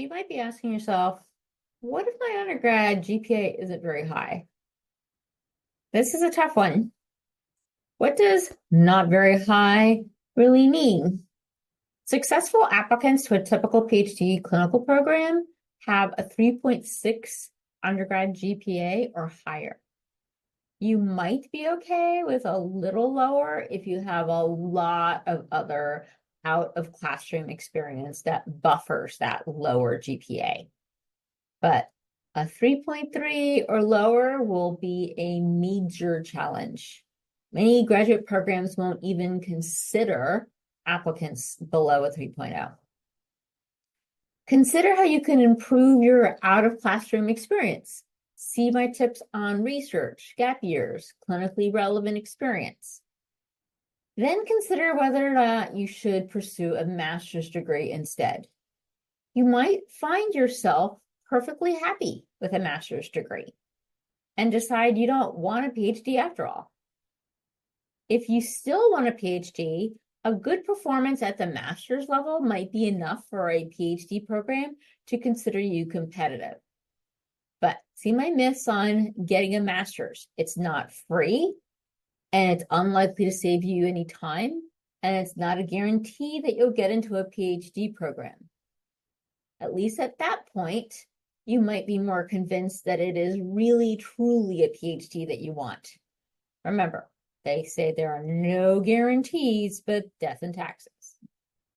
You might be asking yourself, what if my undergrad GPA isn't very high? This is a tough one. What does not very high really mean? Successful applicants to a typical PhD clinical program have a 3.6 undergrad GPA or higher. You might be okay with a little lower if you have a lot of other out of classroom experience that buffers that lower GPA. But a 3.3 or lower will be a major challenge. Many graduate programs won't even consider applicants below a 3.0. Consider how you can improve your out of classroom experience. See my tips on research, gap years, clinically relevant experience. Then consider whether or not you should pursue a master's degree instead. You might find yourself perfectly happy with a master's degree and decide you don't want a PhD after all. If you still want a PhD, a good performance at the master's level might be enough for a PhD program to consider you competitive. But see my myths on getting a master's. It's not free, and it's unlikely to save you any time, and it's not a guarantee that you'll get into a PhD program. At least at that point, you might be more convinced that it is really, truly a PhD that you want. Remember, they say there are no guarantees, but death and taxes.